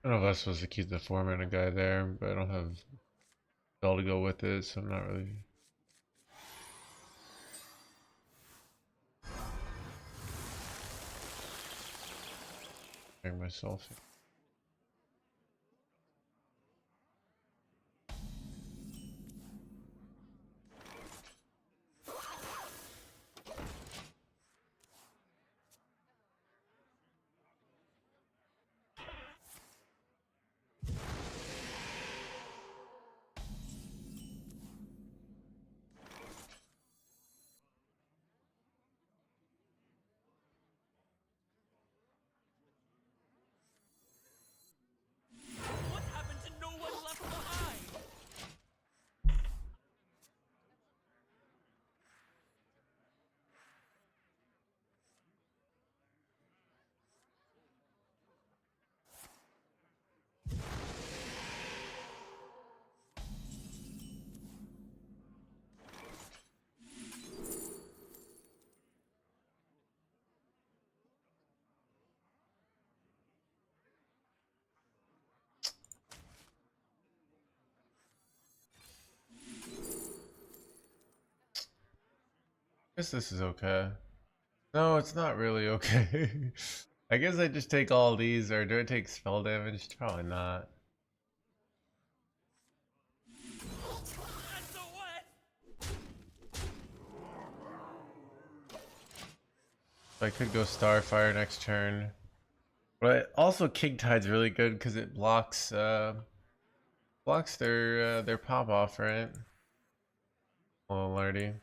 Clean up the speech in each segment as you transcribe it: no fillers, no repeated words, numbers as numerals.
I don't know if I'm supposed to keep the 4-mana guy there, but I don't have spell to go with it, so I'm not really preparing myself. What happened to no one left behind? Guess this is okay. No, it's not really okay. I guess I just take all these, or do I take spell damage? Probably not. And so what? I could go Starfire next turn. But also King Tide's really good because it blocks their pop off, right? Well, alerty.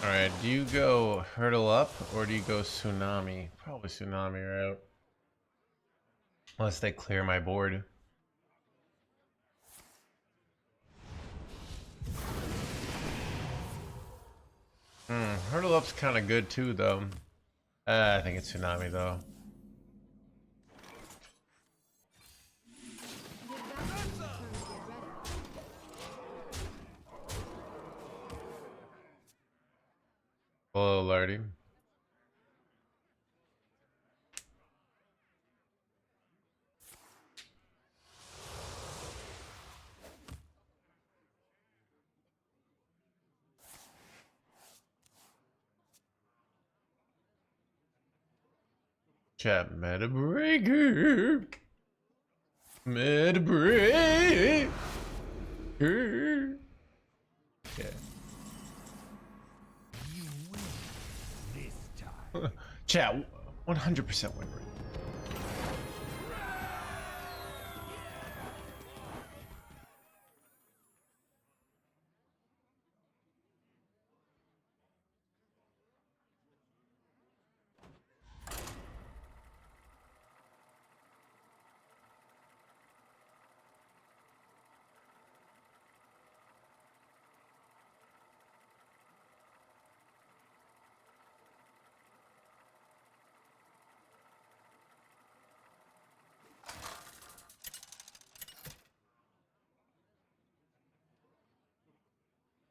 Alright, do you go Hurdle Up or do you go Tsunami? Probably Tsunami route. Unless they clear my board. Hurdle Up's kind of good too, though. I think it's Tsunami, though. Hello, Lardy. Chat meta breaker. Meta breaker. Yeah. You win this time. Chat, 100% win rate.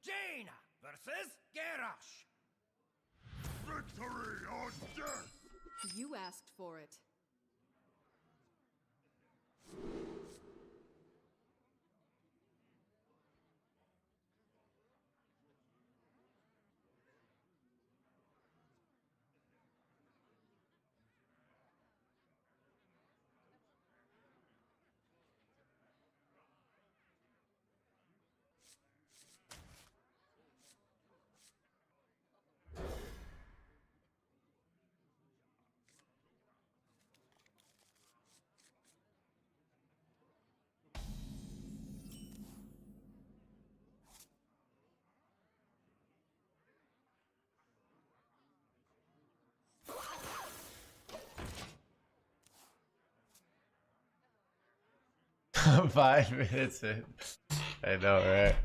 Jaina versus Garrosh. Victory or death! You asked for it. Five minutes in. I know, right?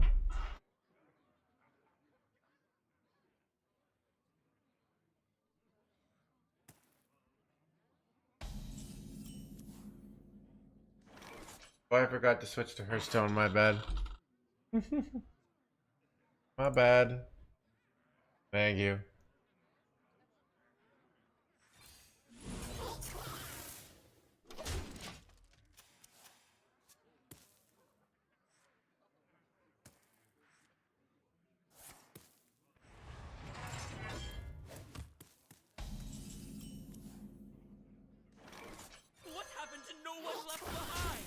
Oh, I forgot to switch to Hearthstone, my bad. My bad. Thank you. What happened to no one left behind?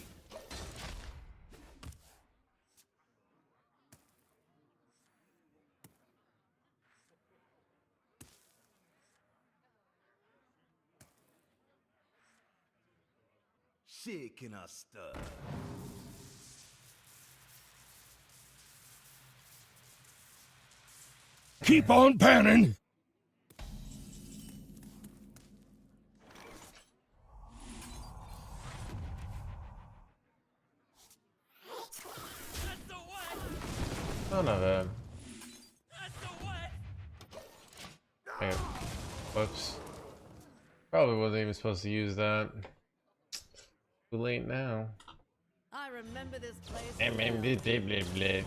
Shaking a stir. Keep on panning! That's the what? None of them. That's the what? Hey, whoops. Probably wasn't even supposed to use that. Too late now. I remember this place. Blah, well. blah, blah, blah.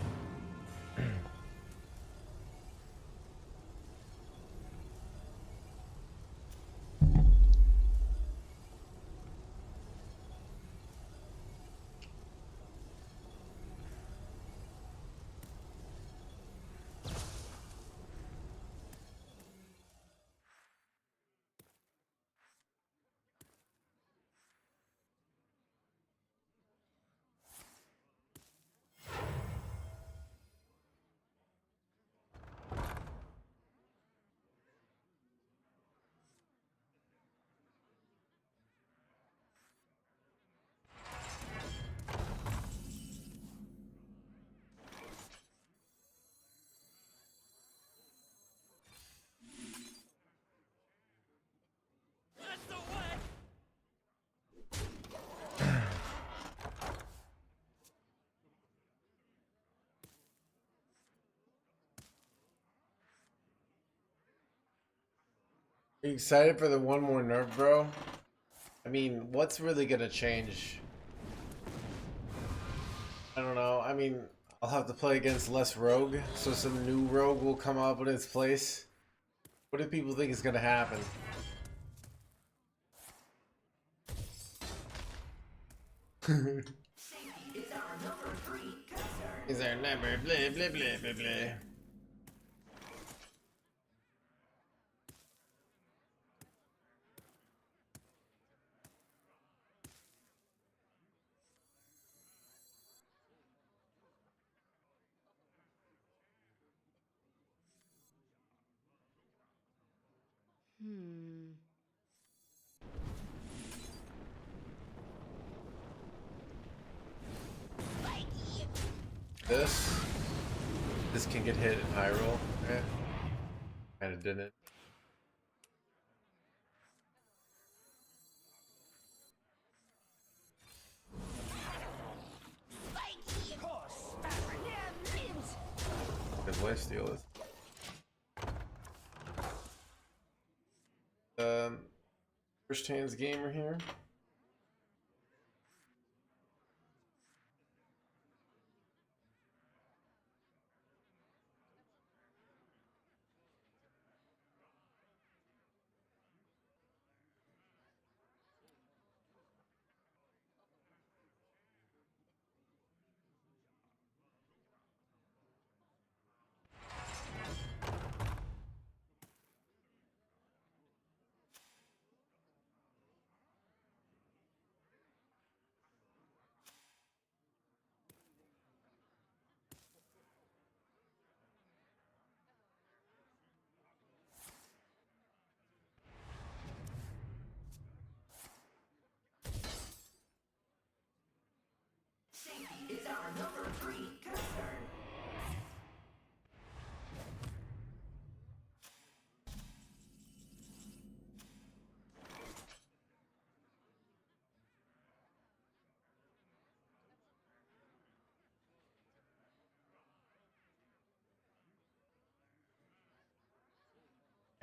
That's the what? Are you excited for the one more nerf, bro? I mean, what's really gonna change? I don't know. I mean, I'll have to play against less rogue, so some new rogue will come up in its place. What do people think is gonna happen? Is our number blah blah blah blah blah. Hmm. This can get hit in high roll. Okay. Kinda didn't. Good lifesteal is. First hands gamer here.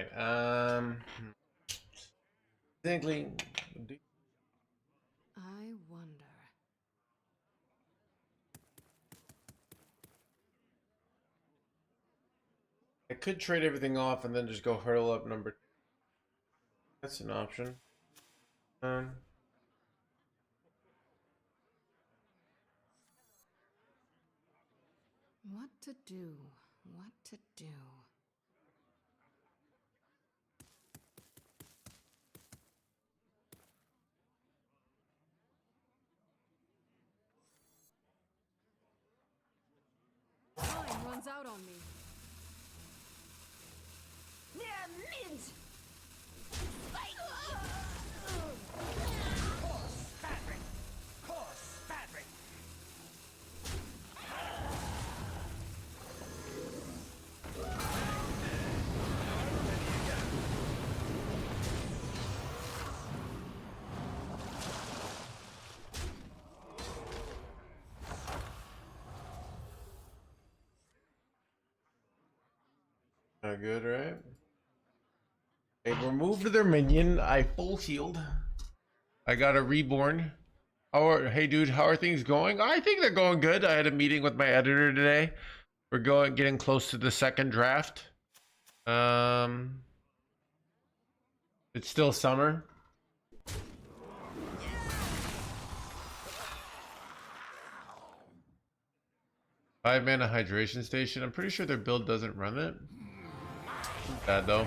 Right, technically, I wonder. could trade everything off and then just go hurdle up number. That's an option. What to do? What to do? Time runs out on me. Not good, right? They removed their minion. I full healed. I got a reborn. Hey dude, how are things going? I think they're going good. I had a meeting with my editor today. We're getting close to the second draft. It's still summer. Five mana hydration station. I'm pretty sure their build doesn't run it. Bad though.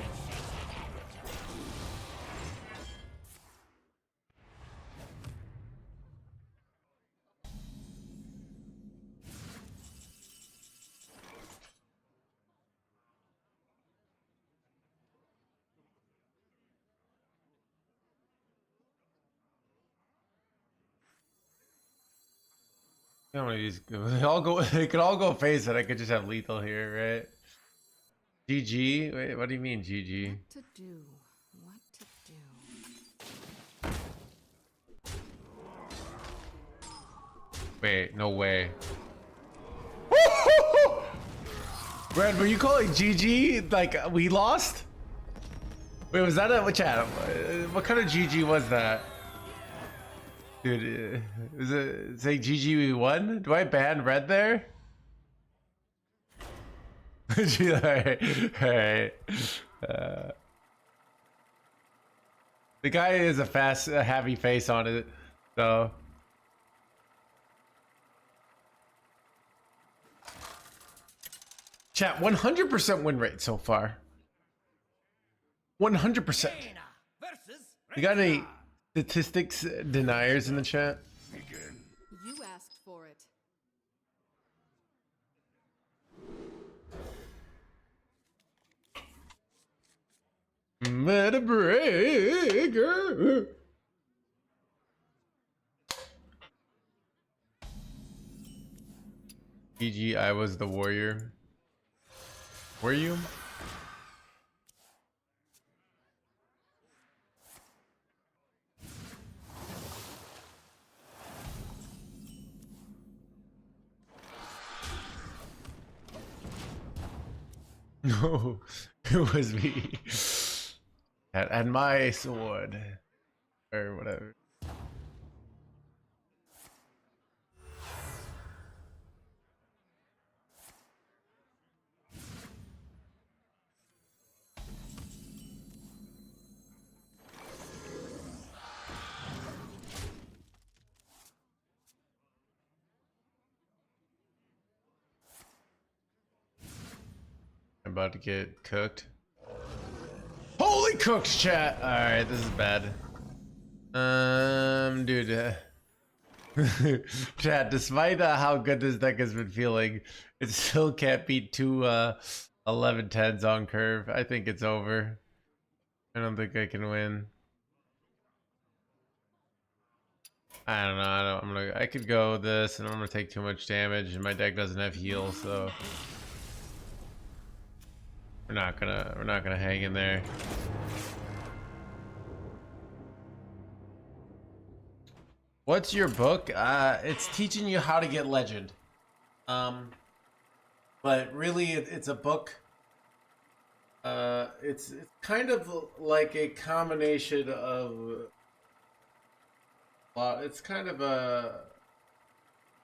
How many of these go? They all go. They could all go face, and I could just have lethal here, right? GG. Wait, what do you mean GG? What to do? What to do? Wait, no way. Brad, were you calling GG like we lost? Wait, was that a what chat? What kind of GG was that? Dude, is it say GG we won? Do I ban red there? Alright. The guy is a heavy face on it, so. Chat, 100% win rate so far. 100%. You got any statistics deniers in the chat? You asked for it. Meta breaker. GG, I was the warrior. Were you? No, it was me. And my sword. Or whatever. I'm about to get cooked. Holy cooks, chat! Alright, this is bad. Dude. Chat, despite how good this deck has been feeling, it still can't beat two 11-10s on curve. I think it's over. I don't think I can win. I don't know. I could go this, and I'm gonna take too much damage, and my deck doesn't have heal, so we're not gonna hang in there. What's your book? It's teaching you how to get legend. But really, it's a book. It's kind of like a combination of. It's kind of a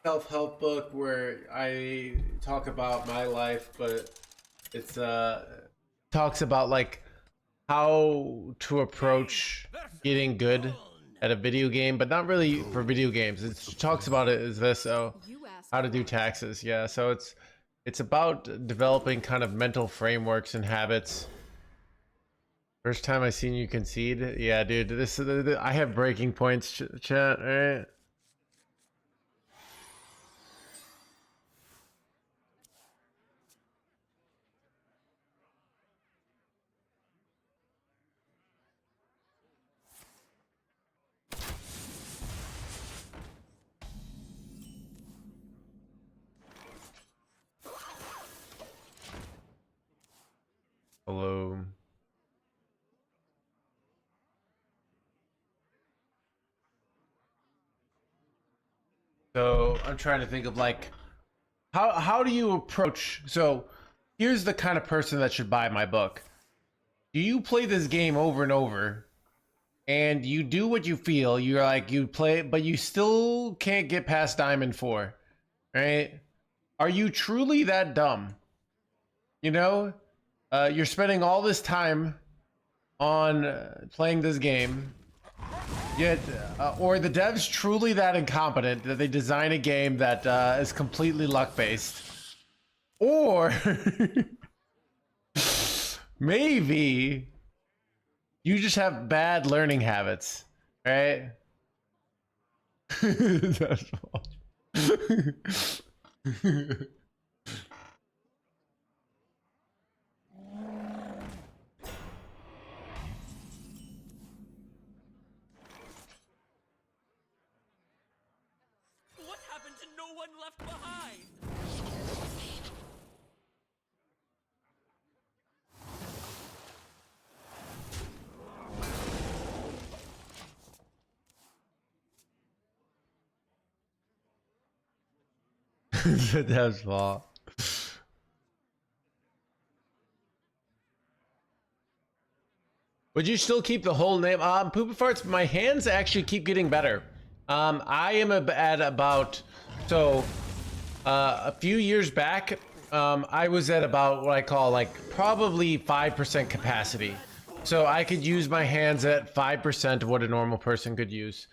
self-help book where I talk about my life, but It's talks about like how to approach getting good at a video game, but not really for video games. It talks about it as this, so You asked how to do for it. taxes. Yeah, so it's about developing kind of mental frameworks and habits. First time I seen you concede. Yeah, dude, this I have breaking points, chat, right? Hello. So I'm trying to think of like how do you approach, so here's the kind of person that should buy my book. Do you play this game over and over and you do what you feel, you're like you play but you still can't get past diamond 4, right? Are you truly that dumb? You know, you're spending all this time on playing this game, yet or the devs truly that incompetent that they design a game that is completely luck based, or maybe you just have bad learning habits, right? That's all. What happened to no one left behind? The dev's fault. Would you still keep the whole name? Poop farts. My hands actually keep getting better. I am at about so a few years back. I was at about what I call like probably 5% capacity. So I could use my hands at 5% of what a normal person could use.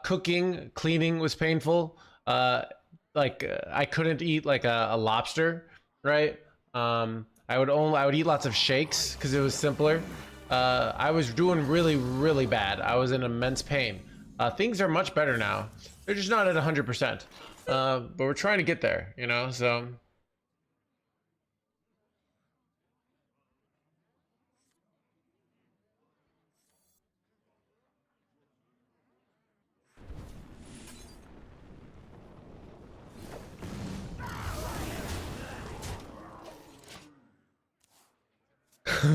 Cooking, cleaning was painful. I couldn't eat like a lobster, right? I would eat lots of shakes because it was simpler. I was doing really bad. I was in immense pain. Things are much better now. They're just not at 100%. But we're trying to get there, you know, so.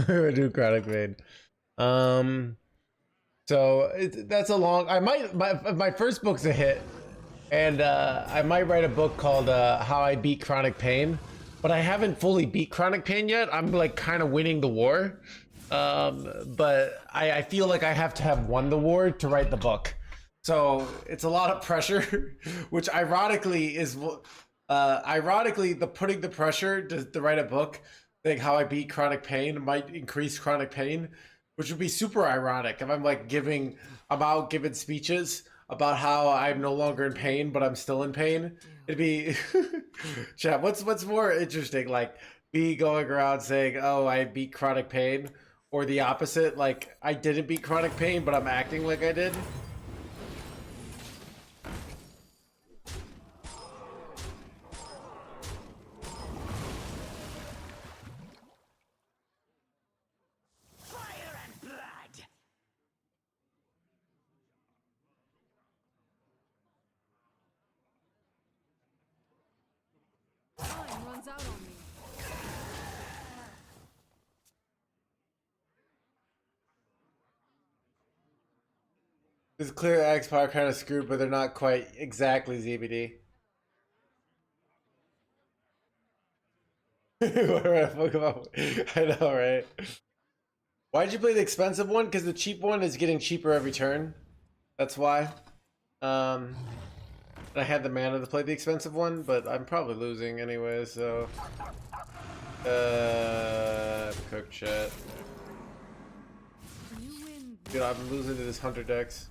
Do chronic pain. So that's a long. I might my first book's a hit, and I might write a book called How I Beat Chronic Pain, but I haven't fully beat chronic pain yet. I'm like kind of winning the war, but I feel like I have to have won the war to write the book. So it's a lot of pressure, which ironically is ironically the putting the pressure to write a book, like How I Beat Chronic Pain, might increase chronic pain, which would be super ironic if I'm like I'm out giving speeches about how I'm no longer in pain, but I'm still in pain. It'd be, chat. What's more interesting, like me going around saying, "Oh, I beat chronic pain," or the opposite, like I didn't beat chronic pain, but I'm acting like I did. Fire and blood! Time runs out on me. It's clear X are kind of screwed, but they're not quite exactly ZBD. I know, right? Why'd you play the expensive one? Because the cheap one is getting cheaper every turn. That's why. I had the mana to play the expensive one, but I'm probably losing anyway, so. Cook chat. You win. Dude, I'm losing to this hunter decks.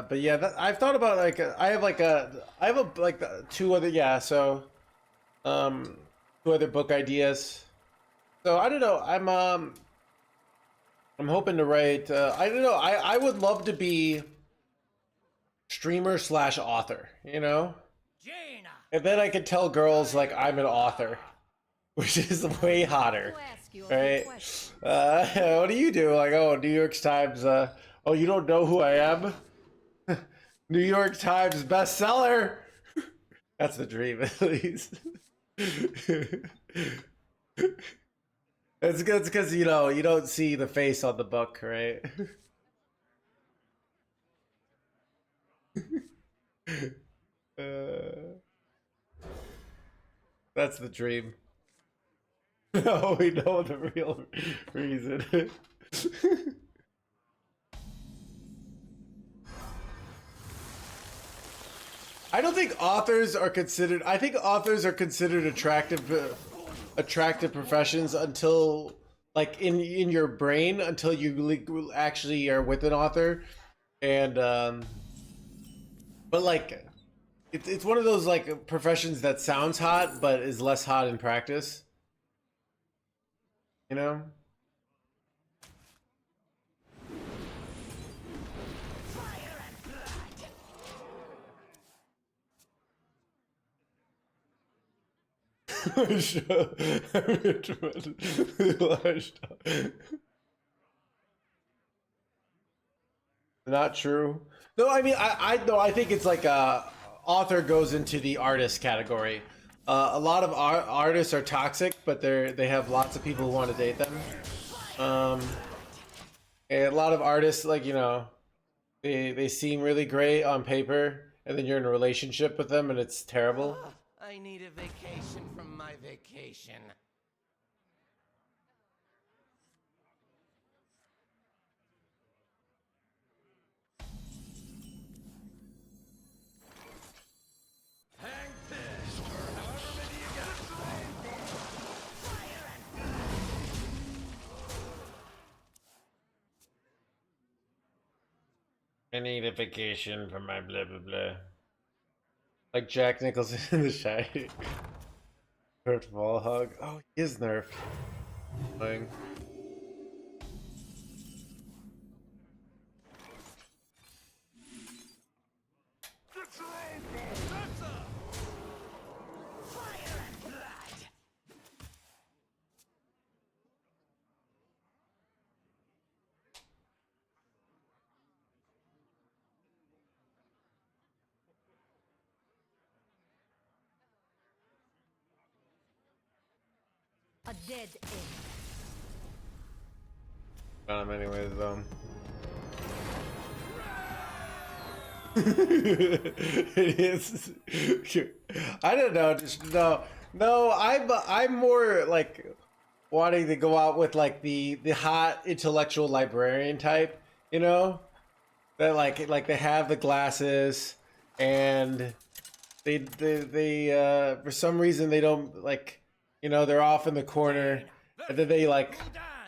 But yeah, I've thought about like I have like two other two other book ideas. So I don't know. I'm hoping to write. I don't know. I would love to be streamer slash author. You know, Jaina! and then I could tell girls like I'm an author, which is way hotter. I'll ask you a few Right? questions. What do you do? Like, oh, New York Times. Oh, you don't know who I am? New York Times bestseller. That's the dream, at least. It's good because you know you don't see the face on the book, right? That's the dream. No, we know the real reason. I don't think authors are considered. I think authors are considered attractive professions until, like, in your brain, until you actually are with an author, and but like, it's one of those like professions that sounds hot but is less hot in practice. You know. Not true. No, I mean, I no, I think it's like author goes into the artist category. A lot of artists are toxic, but they have lots of people who want to date them. Um, and a lot of artists, like, you know, they seem really great on paper, and then you're in a relationship with them, and it's terrible. I need a vacation from my vacation. Hang this, or however many you got. I need a vacation from my blah blah blah. Like Jack Nicholson in The Shy. Nerfed wall hug. Oh, he is nerfed. Annoying. A dead end. Got him anyways, though. It is. I don't know. Just no. I'm more like wanting to go out with like the hot intellectual librarian type. You know, that like they have the glasses, and they for some reason they don't, like, you know, they're off in the corner, and then they like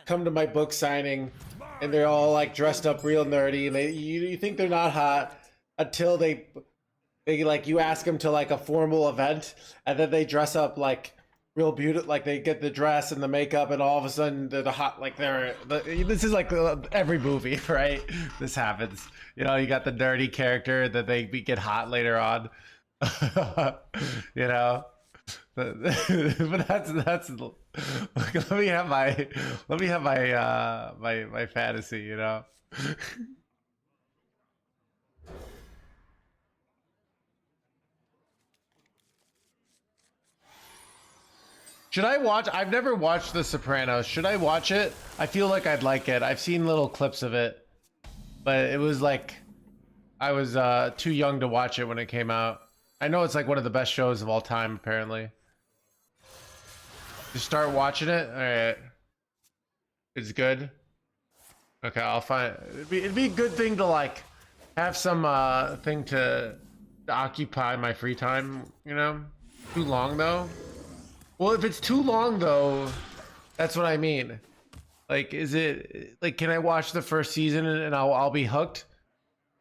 come to my book signing, and they're all like dressed up real nerdy, and you think they're not hot until they like, you ask them to like a formal event, and then they dress up like real beautiful, like they get the dress and the makeup, and all of a sudden they're the hot, like this is like every movie, right? This happens, you know. You got the nerdy character that they get hot later on. You know. But that's like, let me have my my fantasy, you know. Should I watch? I've never watched The Sopranos. Should I watch it? I feel like I'd like it. I've seen little clips of it, but it was like I was too young to watch it when it came out. I know it's like one of the best shows of all time, apparently. Just start watching it. All right, it's good. Okay, I'll find. It'd be a good thing to like have some thing to occupy my free time. You know, too long though. Well, if it's too long though, that's what I mean. Like, is it like can I watch the first season and I'll be hooked?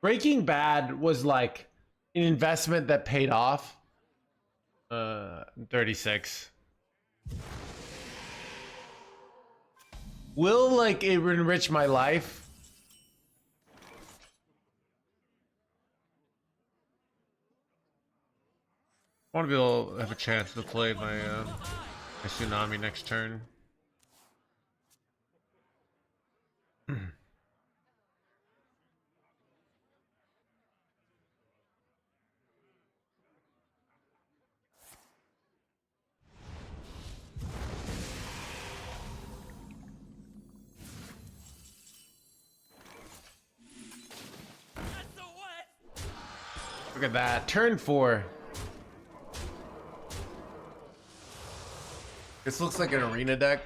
Breaking Bad was like an investment that paid off. 36. Will like it enrich my life? I want to be able to have a chance to play my tsunami next turn. Look at that. Turn 4. This looks like an arena deck.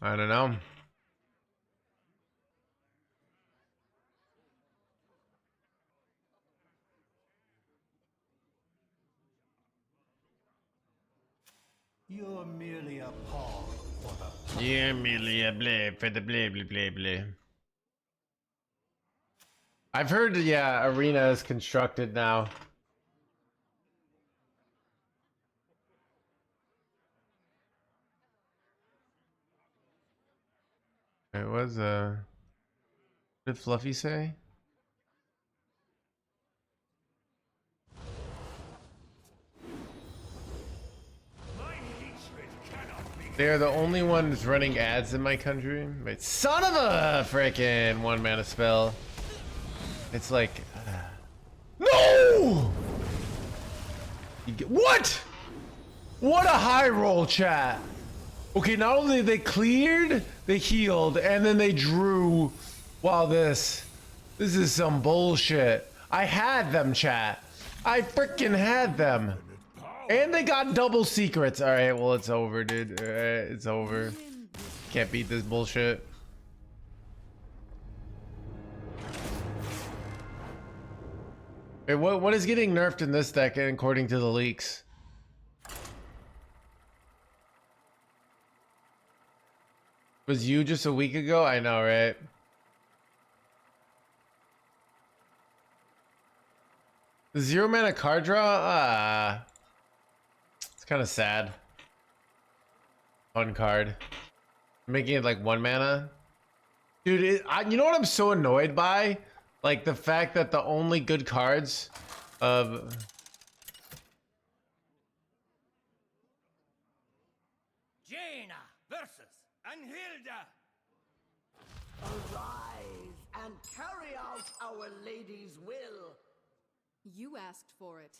I don't know. You're merely a pawn for the... Yeah, merely a blade for the blah blah blah blah. I've heard, yeah, arena is constructed now. It was what did Fluffy say? They're the only ones running ads in my country. Wait, son of a frickin' 1 mana spell. It's like, no! What? What a high roll, chat. Okay, not only they cleared, they healed, and then they drew. Wow, this is some bullshit. I had them, chat. I freaking had them. And they got double secrets. All right, well, it's over, dude. All right, it's over. Can't beat this bullshit. Wait, what is getting nerfed in this deck according to the leaks? Was you just a week ago? I know, right? The 0 mana card draw? Ah. It's kind of sad. Fun card. Making it like 1 mana. Dude, you know what I'm so annoyed by? Like the fact that the only good cards of... Jaina versus Anhilda. Arise and carry out our lady's will. You asked for it.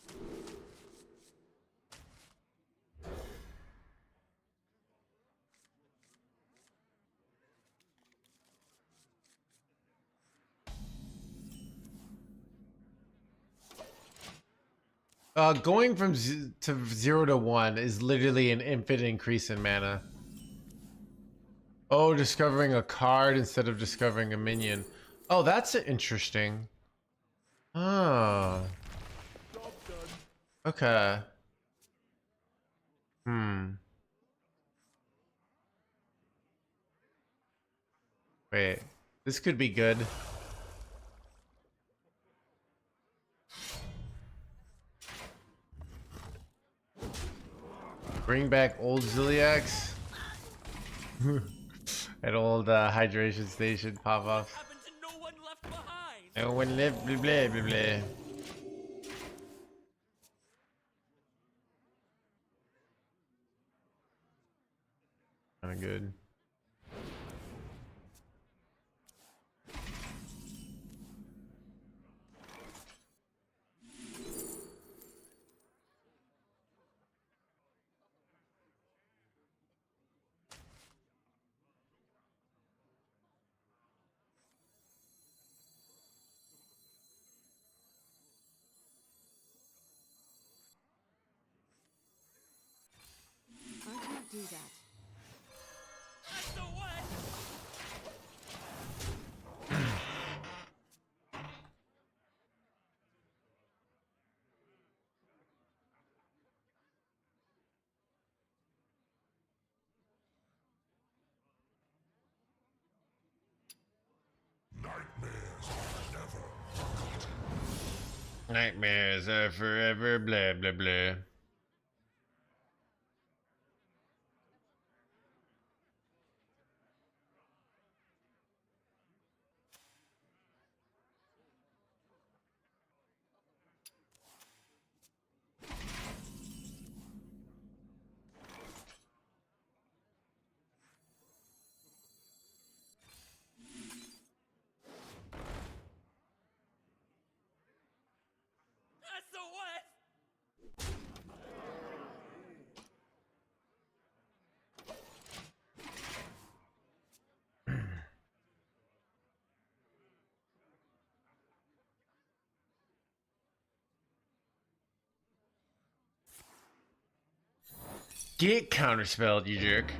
Going from 0 to 1 is literally an infinite increase in mana. Oh, discovering a card instead of discovering a minion. Oh, that's interesting. Oh. Okay. Wait, this could be good. Bring back old Ziliax. An old hydration station pop off. Happened to no one left behind. No one lived, blah blah blah blah. Kinda good. I can't do that. That's the way. Nightmares are forever, blah, blah, blah. SOS! Get counterspelled, you jerk.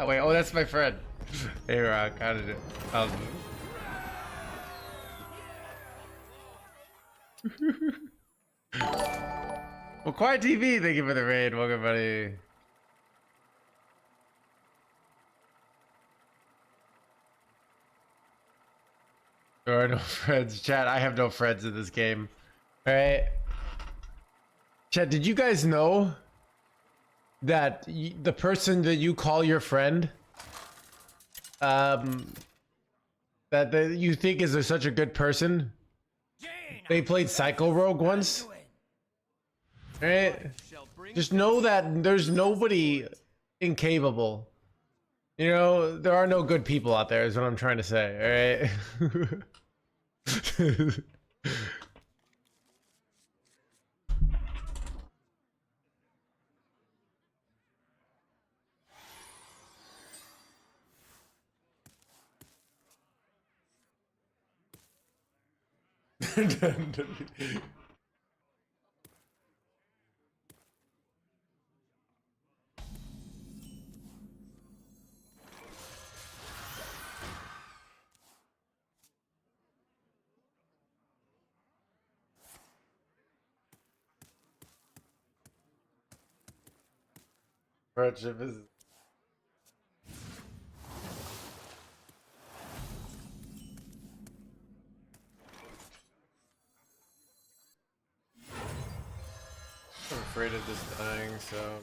Wait, oh, that's my friend. Hey, Rock, how did it? Well, Quiet TV, thank you for the raid. Welcome, buddy. There are no friends. Chat, I have no friends in this game. Alright. Chat, did you guys know that the person that you call your friend, you think is such a good person, they played Psycho Rogue once? Alright? Just know that there's nobody incapable. You know, there are no good people out there, is what I'm trying to say, alright? Friendship is. I'm afraid of this dying, so.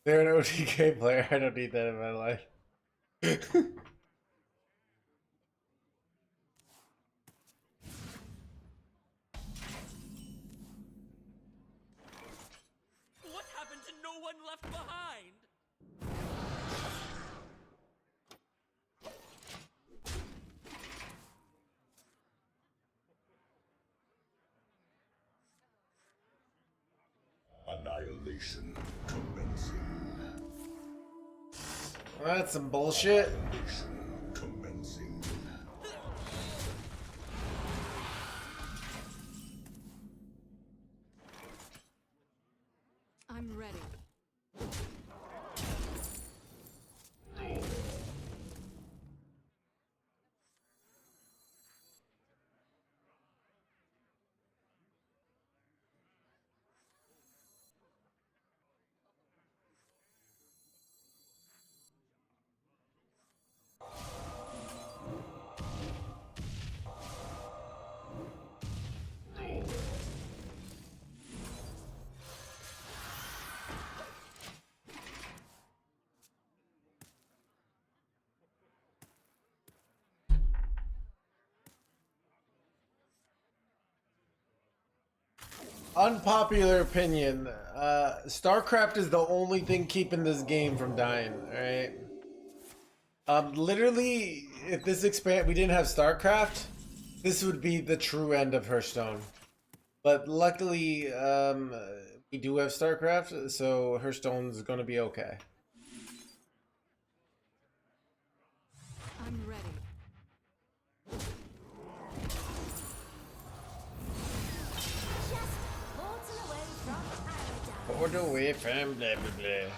They're an OTK player. I don't need that in my life. What happened to no one left behind? Annihilation commencing. Well, that's some bullshit. Annihilation commencing. I'm ready. Unpopular opinion. StarCraft is the only thing keeping this game from dying, alright? Literally, if this we didn't have StarCraft, this would be the true end of Hearthstone. But luckily, we do have StarCraft, so Hearthstone's gonna be okay. I'm ready. Hold away from blah blah blah.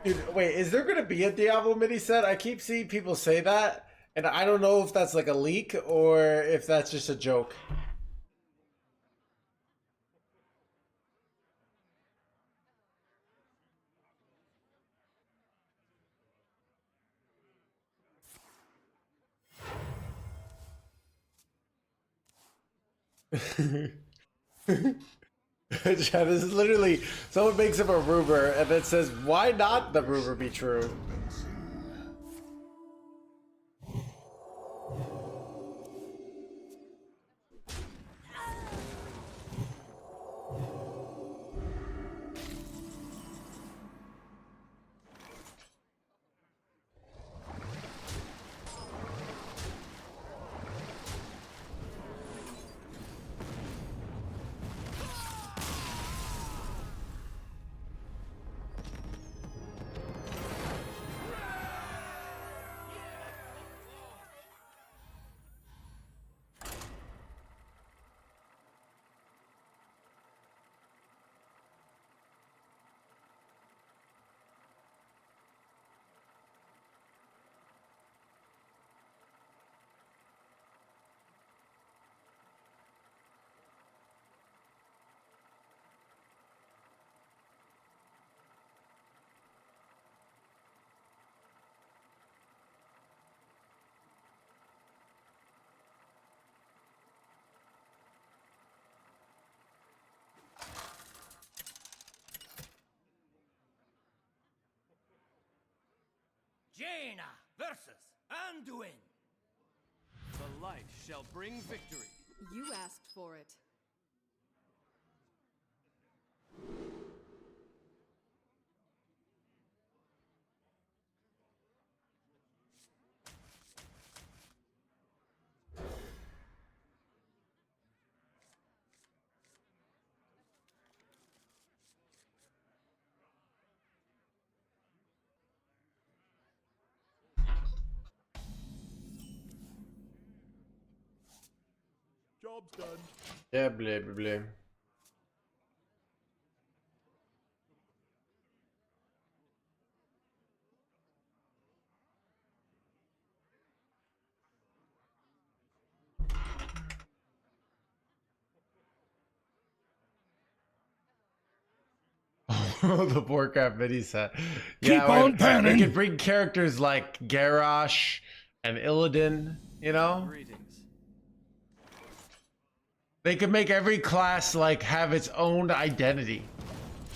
Dude, wait, is there gonna be a Diablo mini set? I keep seeing people say that, and I don't know if that's like a leak or if that's just a joke. Chad, this is literally someone makes up a rumor and then says, "Why not the rumor be true?" Jaina versus Anduin. The light shall bring victory. You asked for it. Job's done. Yeah, blah blah blah. The Warcraft mini set. Keep on panning. They could bring characters like Garrosh and Illidan, you know? Greetings. They could make every class like have its own identity.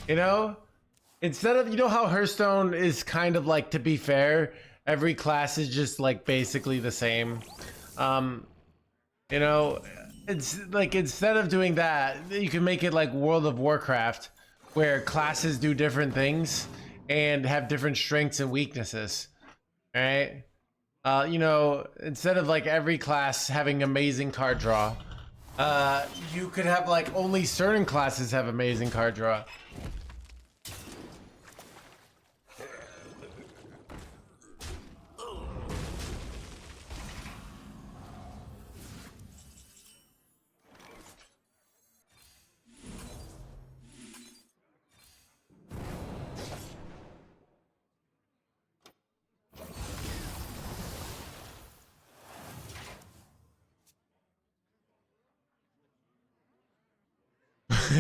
You know? Instead of, you know how Hearthstone is kind of like, to be fair, every class is just like basically the same. You know, it's like instead of doing that, you can make it like World of Warcraft, where classes do different things and have different strengths and weaknesses. All right. You know, instead of like every class having amazing card draw, you could have like only certain classes have amazing card draw.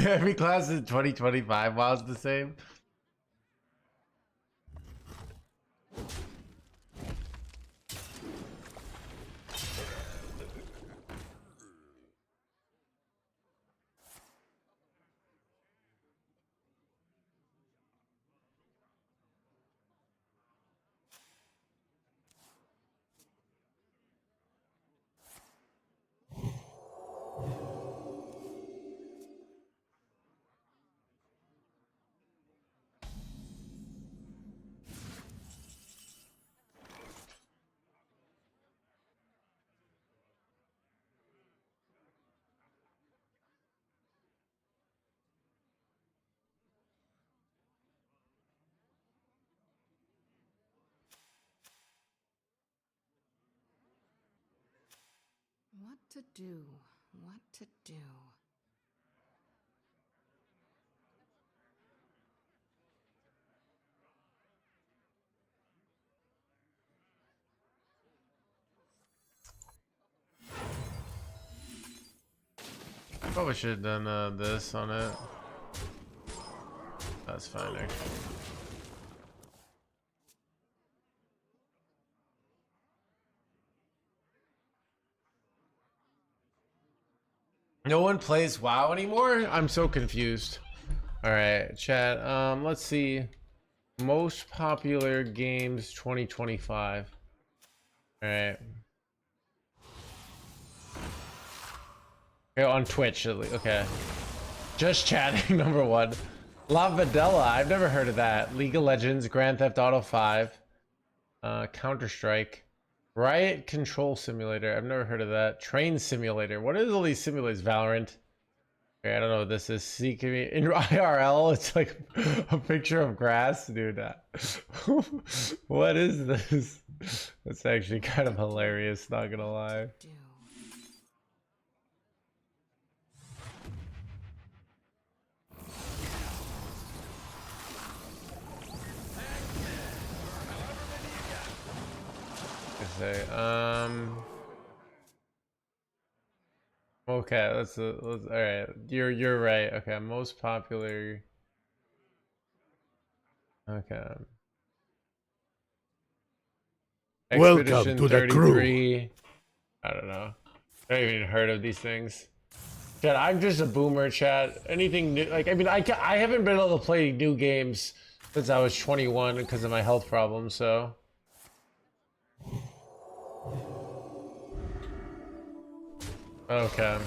Every class in 2025 was the same. What to do? What to do? Probably should have done this on it. That's fine actually. No one plays WoW anymore? I'm so confused. Alright, chat. Let's see. Most popular games 2025. Alright. Okay, on Twitch at least. Okay. Just chatting, number one. La Videla, I've never heard of that. League of Legends, Grand Theft Auto 5, Counter-Strike, Riot Control Simulator, I've never heard of that. Train Simulator, what is all these simulators? Valorant. Okay, I don't know what this is. In IRL, it's like a picture of grass, dude. What is this? That's actually kind of hilarious, not gonna lie. Do. Say, okay, let's all right. You're right. Okay, most popular. Okay. Welcome Expedition to the crew. 33. I don't know. I haven't even heard of these things. Chat, I'm just a boomer, chat. Anything new, like, I mean, I haven't been able to play new games since I was 21 because of my health problems, so. Okay. I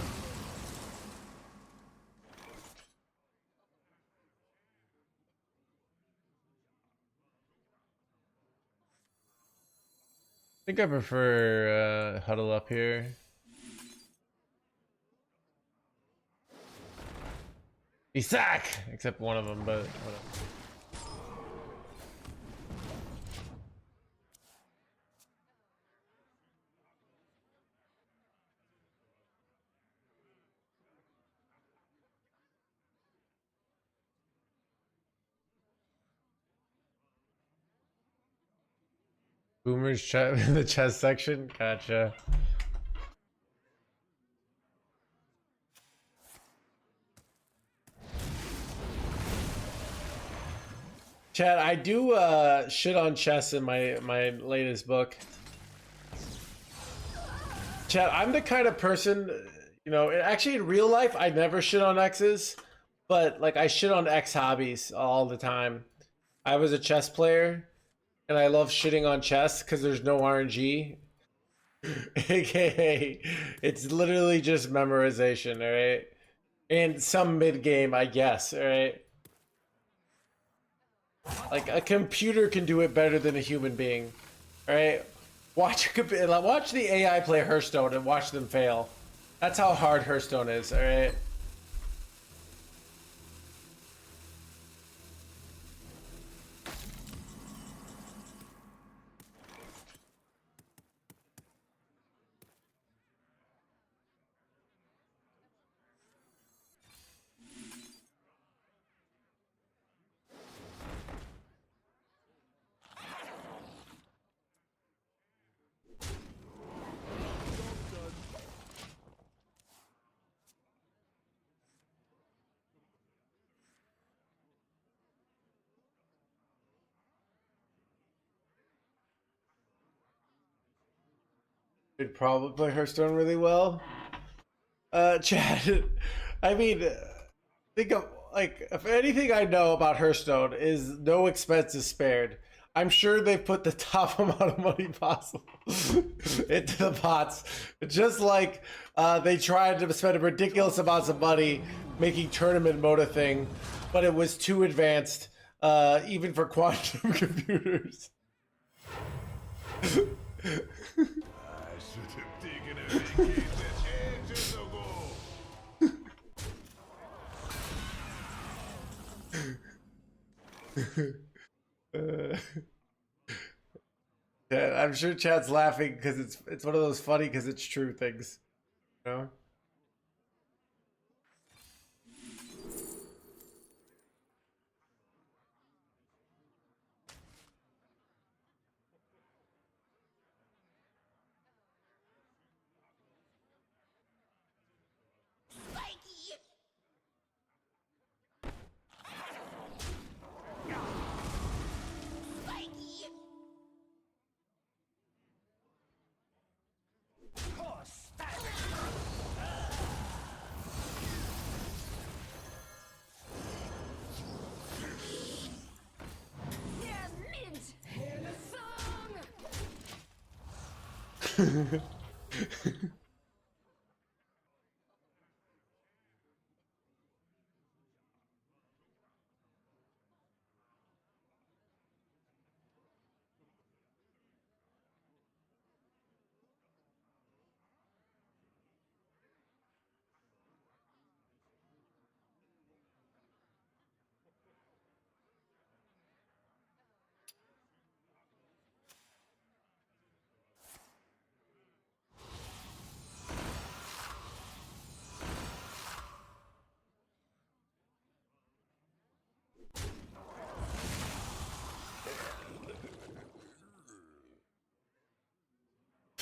think I prefer huddle up here. Isak! Except one of them, but whatever. Boomers chat in the chess section? Gotcha. Chat, I do shit on chess in my latest book. Chat, I'm the kind of person, you know, actually in real life I never shit on exes, but like I shit on ex hobbies all the time. I was a chess player and I love shitting on chess because there's no RNG. AKA, it's literally just memorization, all right? And some mid game, I guess, all right? Like a computer can do it better than a human being, all right? Watch the AI play Hearthstone and watch them fail. That's how hard Hearthstone is, all right? Could probably play Hearthstone really well. Chad, I mean, think of like if anything I know about Hearthstone is no expense is spared. I'm sure they put the top amount of money possible into the pots, just like they tried to spend ridiculous amounts of money making tournament mode a thing, but it was too advanced, even for quantum computers. I should have taken a vacation ages ago. Yeah, I'm sure Chad's laughing because it's one of those funny because it's true things, you know.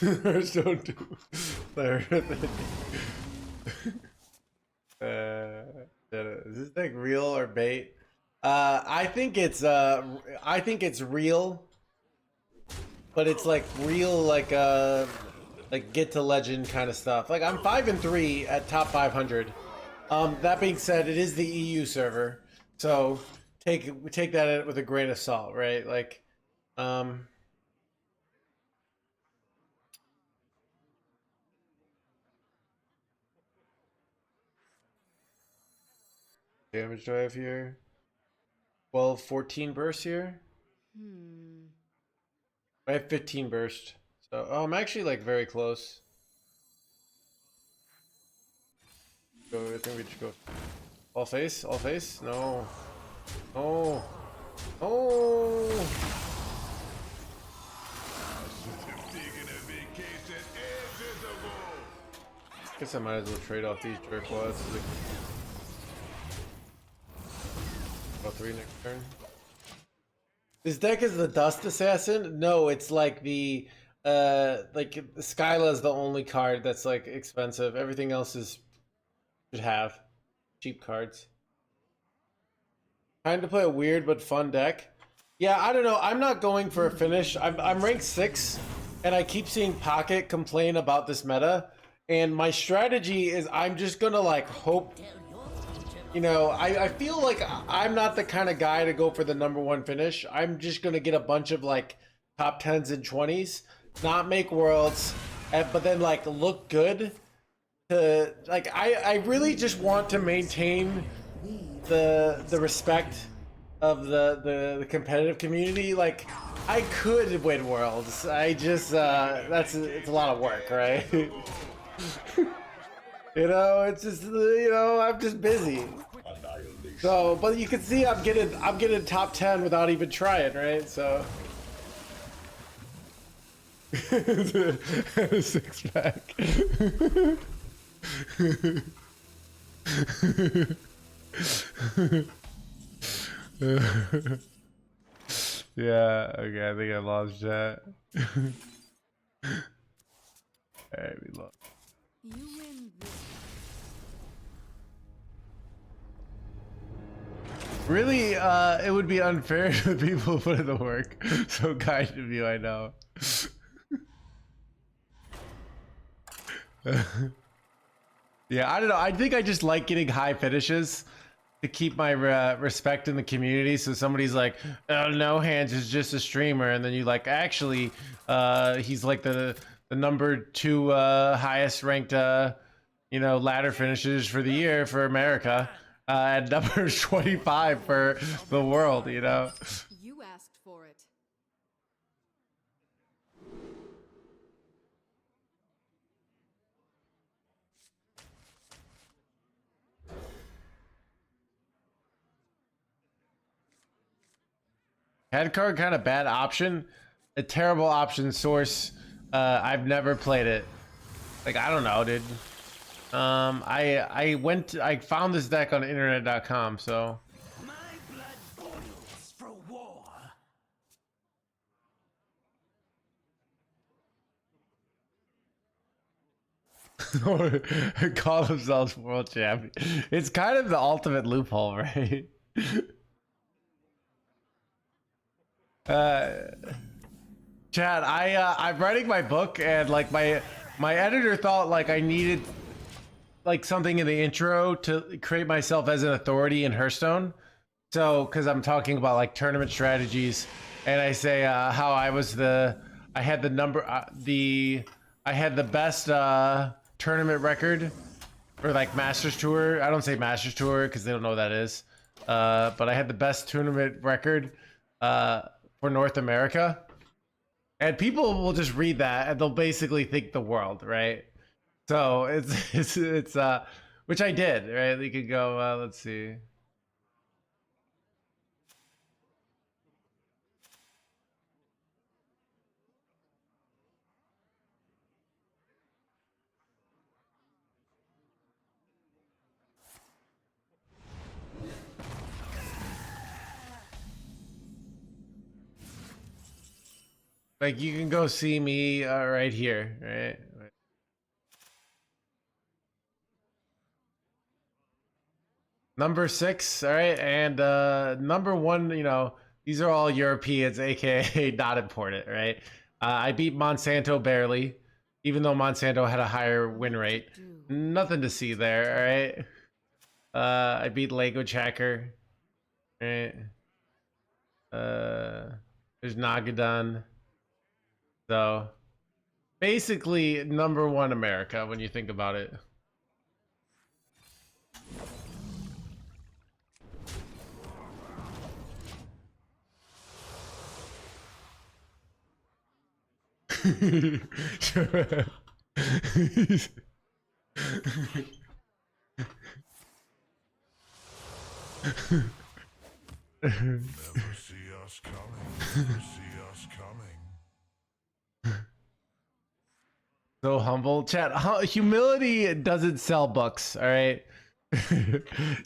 Hearthstone 2. Is this like real or bait? I think it's real, but it's like real like get to legend kind of stuff. Like I'm 5-3 at top 500. That being said, it is the EU server, so take that with a grain of salt, right? Like, damage do I have here? 12, 14 burst here. I have 15 burst, so I'm actually like very close. Go, I think we just go all face, all face. No, oh, oh. Guess I might as well trade off these jerkwads. About 3 next turn. This deck is the Dust Assassin? No, it's like the Skyla is the only card that's like expensive. Everything else is should have cheap cards. Trying to play a weird but fun deck. Yeah, I don't know. I'm not going for a finish. I'm ranked 6, and I keep seeing Pocket complain about this meta. And my strategy is I'm just gonna like hope. You know, I feel like I'm not the kind of guy to go for the #1 finish. I'm just gonna get a bunch of like top 10s and 20s, not make worlds, but then like look good. To like, I really just want to maintain the respect of the competitive community. Like, I could win worlds. I just it's a lot of work, right? You know, it's just, you know, I'm just busy. So, but you can see I'm getting top 10 without even trying, right? So 6-pack. Yeah, okay, I think I lost chat. Alright, we lost. You win this. Really, it would be unfair to the people who put in the work. So kind of you, I know. Yeah, I don't know. I think I just like getting high finishes to keep my respect in the community. So somebody's like, "Oh, No Hands is just a streamer," and then you like, actually, he's like the #2 highest ranked, you know, ladder finishes for the year for America. At number 25 for the world, you know. You asked for it. Head card kind of bad option, a terrible option source. I've never played it. Like, I don't know, dude. I found this deck on internet.com, so. My blood boils for war. Call themselves world champion. It's kind of the ultimate loophole, right? Chad, I'm writing my book, and like my editor thought like I needed like something in the intro to create myself as an authority in Hearthstone. So, because I'm talking about like tournament strategies, and I say how I had the I had the best tournament record for like Masters Tour. I don't say Masters Tour because they don't know what that is. But I had the best tournament record for North America. And people will just read that and they'll basically think the world, right? So it's which I did, right? You could go, let's see. Like you can go see me right here, right? Number 6, all right, and number 1, you know, these are all Europeans, aka not important, right? I beat Monsanto barely, even though Monsanto had a higher win rate. Nothing to see there, all right? I beat Lego Checker, right? There's Nagadon. So basically number 1 America when you think about it. Never see us coming. Never see us coming. So humble. Chat, humility doesn't sell books, all right?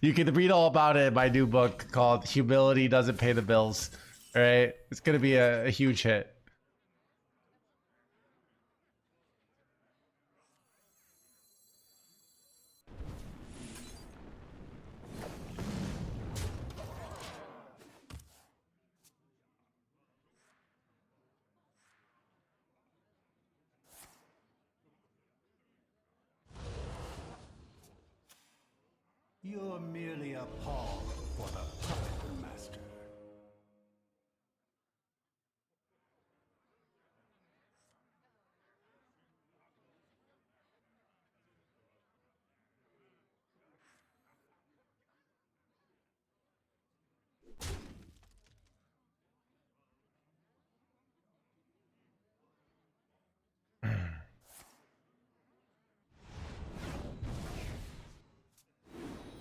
You can read all about it in my new book called Humility Doesn't Pay the Bills, all right? It's going to be a huge hit. You're merely a pawn for the puppet master.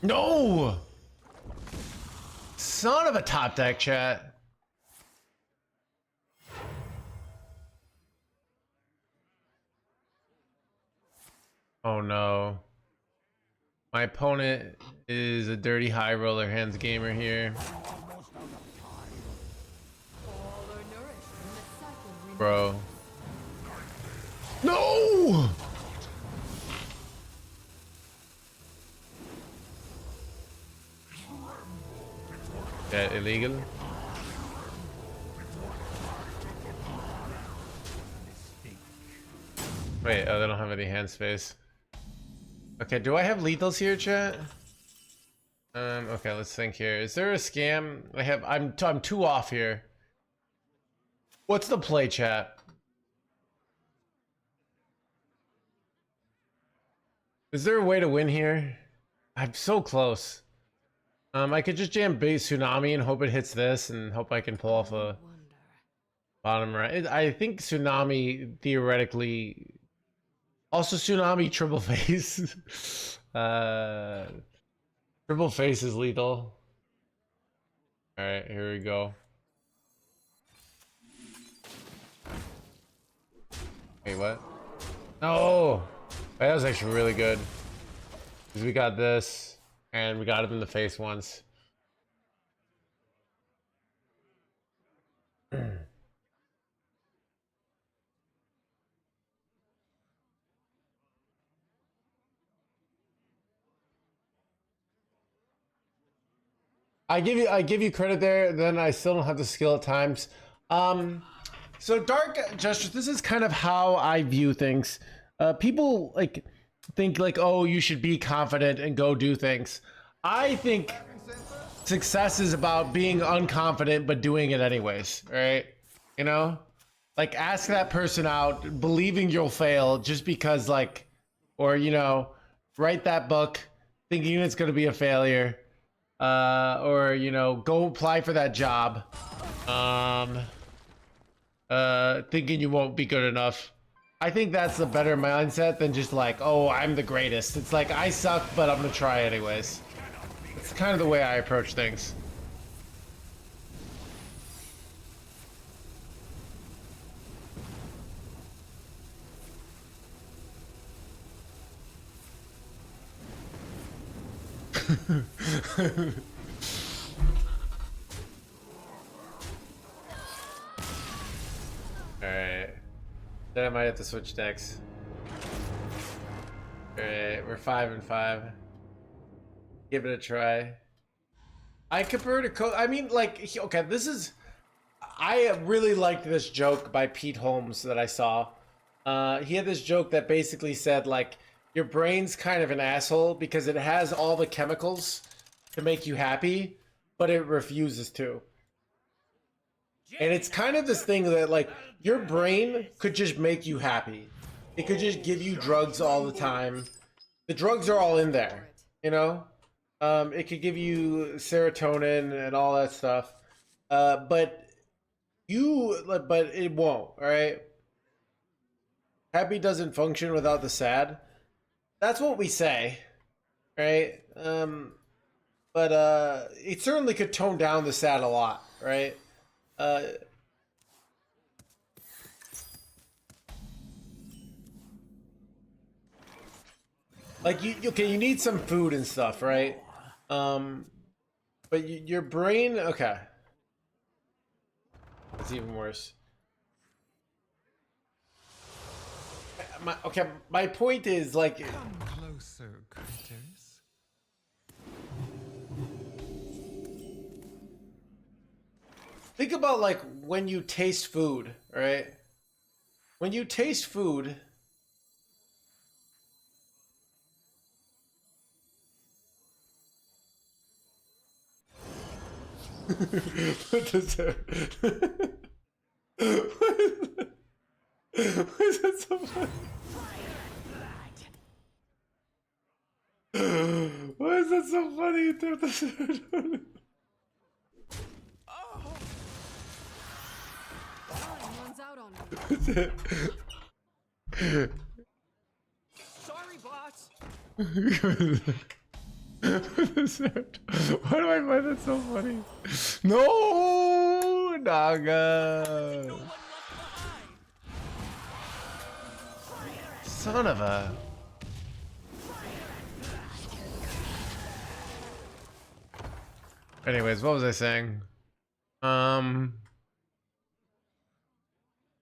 No! Son of a top deck, chat. Oh no. My opponent is a dirty high roller hands gamer here. All are nourished when the cycle renews. Bro. No! That illegal? Wait, oh, they don't have any hand space. Okay, do I have lethals here, chat? Okay, let's think here. Is there a scam? I'm 2 off here. What's the play, chat? Is there a way to win here? I'm so close. I could just jam base Tsunami and hope it hits this and hope I can pull off a bottom right. I think Tsunami theoretically... Also Tsunami triple face. Triple face is lethal. Alright, here we go. Wait, what? No! That was actually really good. Because we got this. And we got him in the face once. I give you credit there, then I still don't have the skill at times. So Dark Justice, this is kind of how I view things. People like think like, oh, you should be confident and go do things. I think success is about being unconfident but doing it anyways, right? You know? Like, ask that person out, believing you'll fail just because, like, or, you know, write that book thinking it's going to be a failure. Or, you know, go apply for that job. Thinking you won't be good enough. I think that's a better mindset than just like, oh, I'm the greatest. It's like, I suck, but I'm gonna try anyways. It's kind of the way I approach things. Alright. Then I might have to switch decks. Alright, we're 5-5. Give it a try. I prefer to I mean, like, okay, this is... I really liked this joke by Pete Holmes that I saw. He had this joke that basically said, like, your brain's kind of an asshole because it has all the chemicals to make you happy, but it refuses to. And it's kind of this thing that, like, your brain could just make you happy. It could just give you drugs all the time. The drugs are all in there, you know? It could give you serotonin and all that stuff. But it won't, all right? Happy doesn't function without the sad. That's what we say, right? But it certainly could tone down the sad a lot, right? Like you need some food and stuff, right? But your brain, okay. It's even worse. My point is, like, Come closer, critters. think about, like, when you taste food, right? When you taste food, what is that? Why is that so funny? Why is that so funny? Time runs out on me. Sorry, boss. Why do I find that so funny? No, Naga. No one left behind. Son of a. Anyways, what was I saying?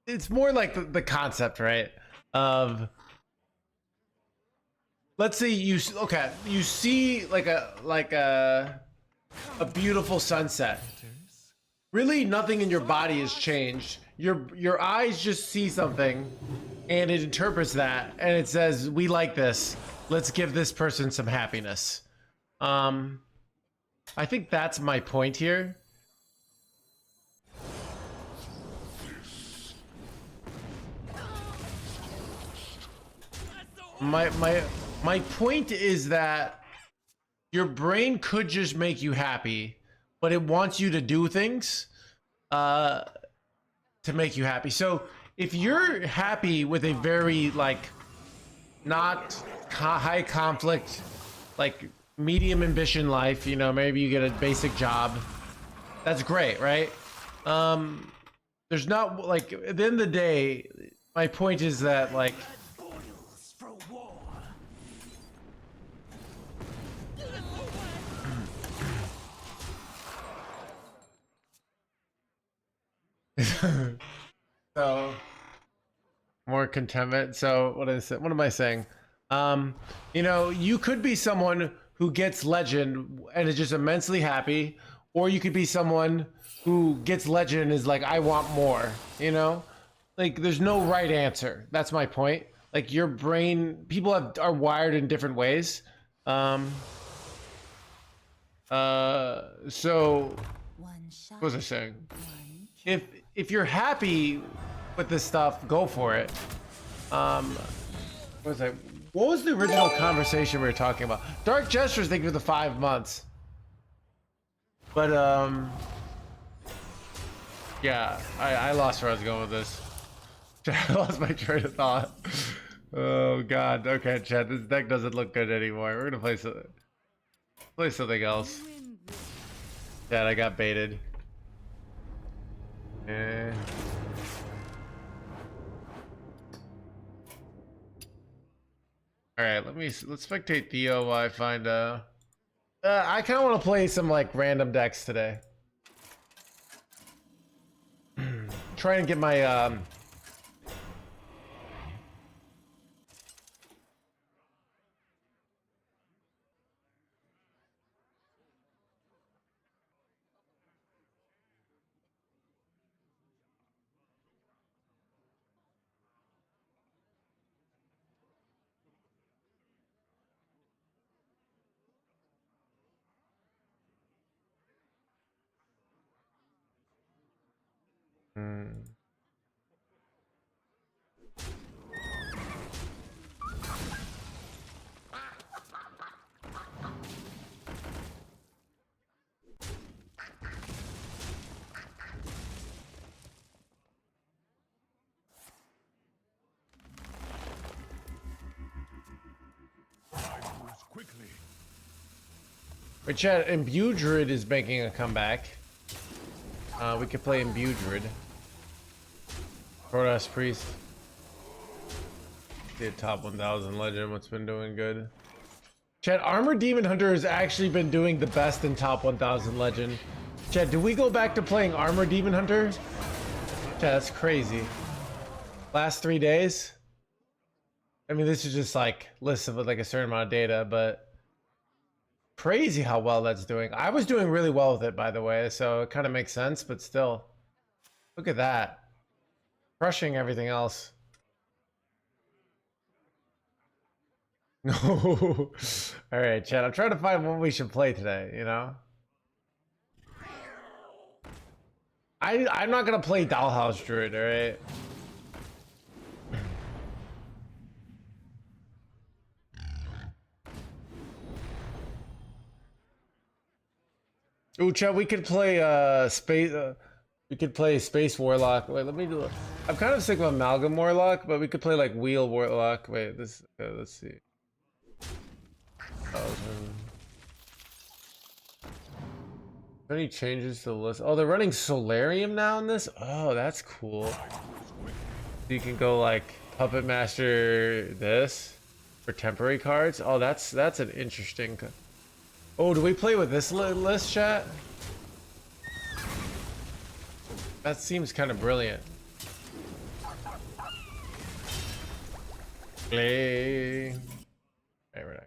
It's more like the concept, right? Of, let's say you see like a beautiful sunset. Really, nothing in your body has changed. Your eyes just see something, and it interprets that, and it says, "We like this. Let's give this person some happiness." I think that's my point here. My point is that your brain could just make you happy, but it wants you to do things to make you happy. So if you're happy with a very, like, not high conflict, like, medium ambition life, you know, maybe you get a basic job, that's great, right? There's not, like, at the end of the day, my point is that, like, Boils for war. so more contentment. So what am I saying? You know, you could be someone who gets legend and is just immensely happy, or you could be someone who gets legend and is like, I want more, you know? Like, there's no right answer. That's my point. Like, your brain, people are wired in different ways. So what was I saying? If you're happy with this stuff, go for it. What was that? What was the original conversation we were talking about? Dark Gestures, thank you for the 5 months. But yeah, I lost where I was going with this. I lost my train of thought. Oh god. Okay, Chad, this deck doesn't look good anymore. We're gonna play something else. Chad, I got baited. Eh. All right, let's spectate Theo while I find I kind of want to play some like random decks today. Try and get my Quickly. Wait, Chad, Imbue Druid is making a comeback. We could play Imbue Druid. Protoss Priest. The top 1000 legend, what's been doing good? Chad, Armor Demon Hunter has actually been doing the best in top 1000 legend. Chad, do we go back to playing Armor Demon Hunter? Chad, that's crazy. Last 3 days? I mean, this is just like listed with like a certain amount of data, but crazy how well that's doing. I was doing really well with it, by the way, so it kind of makes sense, but still. Look at that. Crushing everything else. No. All right, Chad, I'm trying to find what we should play today, you know? I'm not going to play Dollhouse Druid, all right? Ooh, Chad, we could play space. We could play Space Warlock. Wait, let me do it. I'm kind of sick of Amalgam Warlock, but we could play like Wheel Warlock. Wait, this. Okay, let's see. Any changes to the list? Oh, they're running Solarium now in this. Oh, that's cool. So you can go like Puppet Master this for temporary cards. Oh, that's an interesting. Oh, do we play with this list, chat? That seems kind of brilliant. Play. Right, we're not.